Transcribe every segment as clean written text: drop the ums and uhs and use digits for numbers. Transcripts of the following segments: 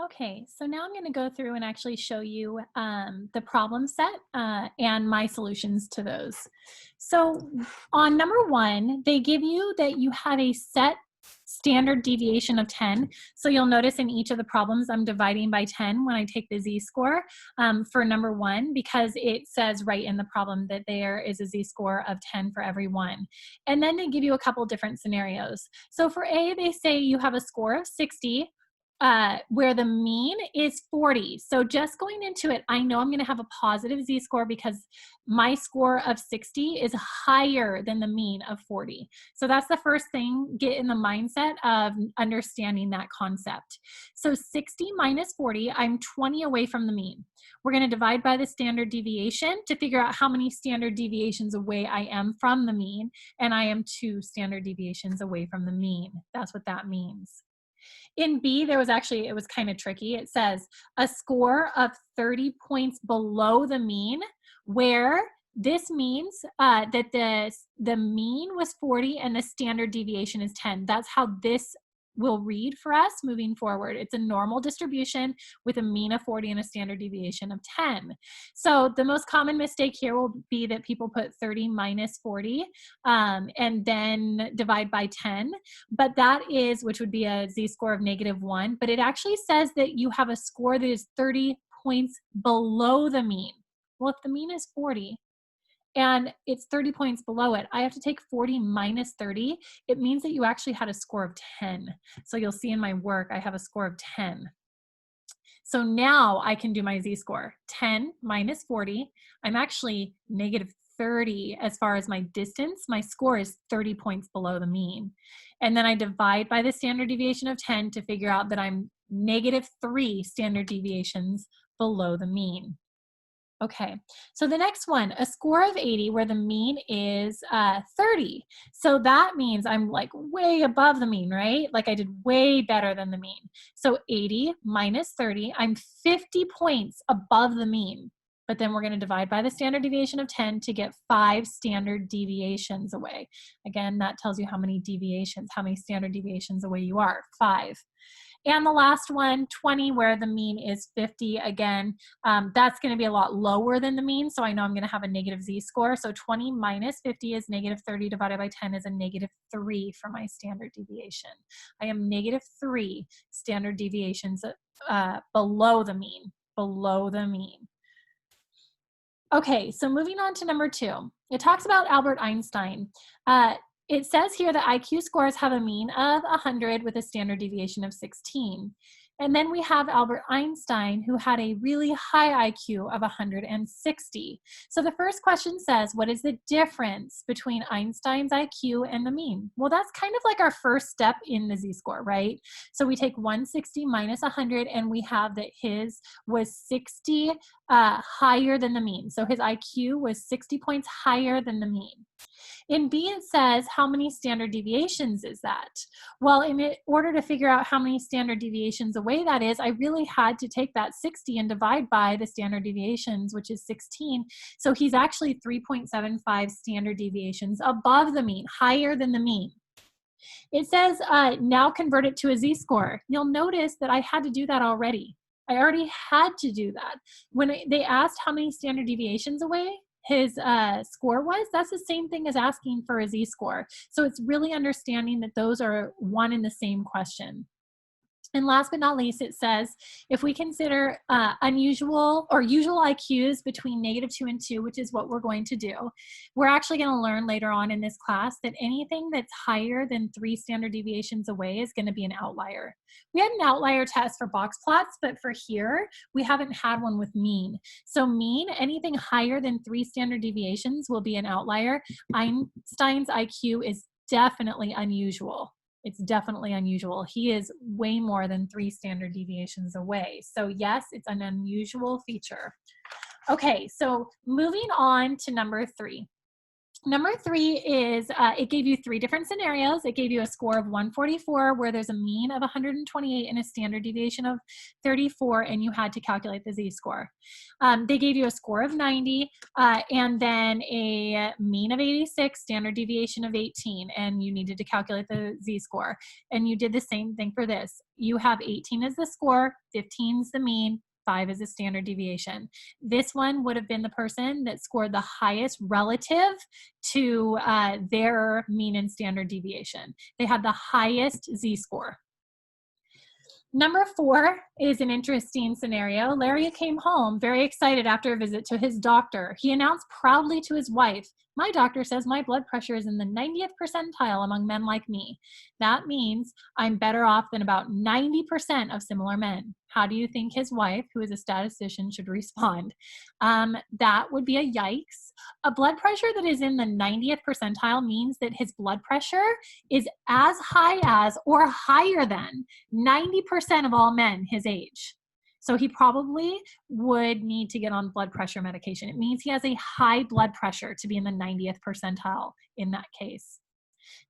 Okay, so now I'm going to go through and actually show you the problem set and my solutions to those. So on number one, they give you that you have a set standard deviation of 10. So you'll notice in each of the problems, I'm dividing by 10 when I take the z-score for number one, because it says right in the problem that there is a z-score of 10 for every one. And then they give you a couple different scenarios. So for A, they say you have a score of 60 where the mean is 40. So just going into it, I know I'm going to have a positive z-score because my score of 60 is higher than the mean of 40. So that's the first thing, get in the mindset of understanding that concept. So 60 minus 40, I'm 20 away from the mean. We're going to divide by the standard deviation to figure out how many standard deviations away I am from the mean, and I am 2 standard deviations away from the mean. That's what that means. In B, there was actually, it was kind of tricky. It says a score of 30 points below the mean, where this means that the mean was 40 and the standard deviation is 10. That's how this will read for us moving forward. It's a normal distribution with a mean of 40 and a standard deviation of 10. So the most common mistake here will be that people put 30 minus 40 and then divide by 10. But that is, which would be a z-score of -1, but it actually says that you have a score that is 30 points below the mean. Well, if the mean is 40 and it's 30 points below it, I have to take 40 minus 30. It means that you actually had a score of 10. So you'll see in my work, I have a score of 10. So now I can do my z-score. 10 minus 40, I'm actually -30 as far as my distance. My score is 30 points below the mean. And then I divide by the standard deviation of 10 to figure out that I'm -3 standard deviations below the mean. Okay, so the next one, a score of 80 where the mean is 30. So that means I'm like way above the mean, right? Like I did way better than the mean. So 80 minus 30, I'm 50 points above the mean. But then we're going to divide by the standard deviation of 10 to get 5 standard deviations away. Again, that tells you how many deviations, how many standard deviations away you are, 5. And the last one, 20, where the mean is 50. Again, that's going to be a lot lower than the mean, so I know I'm going to have a negative z-score. So 20 minus 50 is -30 divided by 10 is a -3 for my standard deviation. I am -3 standard deviations below the mean, below the mean. Okay, so moving on to number 2. It talks about Albert Einstein. It says here that IQ scores have a mean of 100 with a standard deviation of 16. And then we have Albert Einstein, who had a really high IQ of 160. So the first question says, what is the difference between Einstein's IQ and the mean? Well, that's kind of like our first step in the z-score, right? So we take 160 minus 100, and we have that his was 60 higher than the mean. So his IQ was 60 points higher than the mean. In B, it says, how many standard deviations is that? Well, in order to figure out how many standard deviations away that is, I really had to take that 60 and divide by the standard deviations, which is 16. So he's actually 3.75 standard deviations above the mean, higher than the mean. It says, now convert it to a z-score. You'll notice that I had to do that already. I already had to do that. When they asked how many standard deviations away his score was, that's the same thing as asking for a z-score. So it's really understanding that those are one and the same question. And last but not least, it says, if we consider unusual or usual IQs between -2 and 2, which is what we're going to do, we're actually going to learn later on in this class that anything that's higher than 3 standard deviations away is going to be an outlier. We had an outlier test for box plots, but for here, we haven't had one with mean. So mean, anything higher than 3 standard deviations will be an outlier. Einstein's IQ is definitely unusual. It's definitely unusual. He is way more than 3 standard deviations away. So yes, it's an unusual feature. Okay, so moving on to number 3. Number 3 is it gave you 3 different scenarios. It gave you a score of 144 where there's a mean of 128 and a standard deviation of 34, and you had to calculate the z-score. They gave you a score of 90 and then a mean of 86, standard deviation of 18, and you needed to calculate the z-score. And you did the same thing for this. You have 18 as the score, 15 is the mean, 5 is a standard deviation. This one would have been the person that scored the highest relative to their mean and standard deviation. They had the highest z-score. Number 4 is an interesting scenario. Larry came home very excited after a visit to his doctor. He announced proudly to his wife, "My doctor says my blood pressure is in the 90th percentile among men like me. That means I'm better off than about 90% of similar men." How do you think his wife, who is a statistician, should respond? That would be a yikes. A blood pressure that is in the 90th percentile means that his blood pressure is as high as or higher than 90% of all men his age. So he probably would need to get on blood pressure medication. It means he has a high blood pressure to be in the 90th percentile in that case.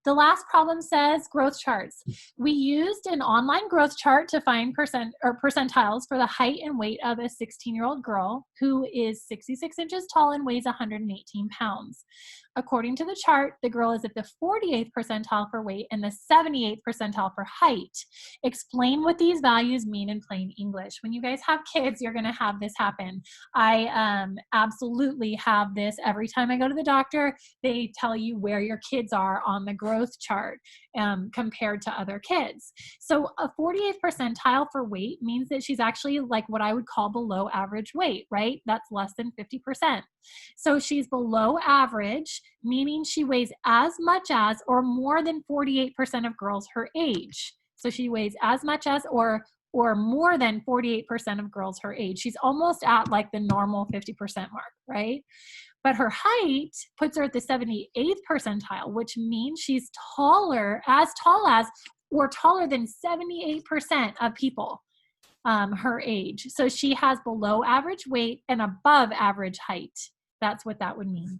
The last problem says growth charts. We used an online growth chart to find percentiles for the height and weight of a 16-year-old girl who is 66 inches tall and weighs 118 pounds. According to the chart, the girl is at the 48th percentile for weight and the 78th percentile for height. Explain what these values mean in plain English. When you guys have kids, you're going to have this happen. I absolutely have this every time I go to the doctor. They tell you where your kids are on the growth chart compared to other kids. So a 48th percentile for weight means that she's actually like what I would call below average weight, right? That's less than 50%. So she's below average, meaning she weighs as much as or more than 48% of girls her age. So she weighs as much as or more than 48% of girls her age. She's almost at like the normal 50% mark, right? But her height puts her at the 78th percentile, which means she's taller, as tall as or taller than 78% of people her age. So she has below average weight and above average height. That's what that would mean.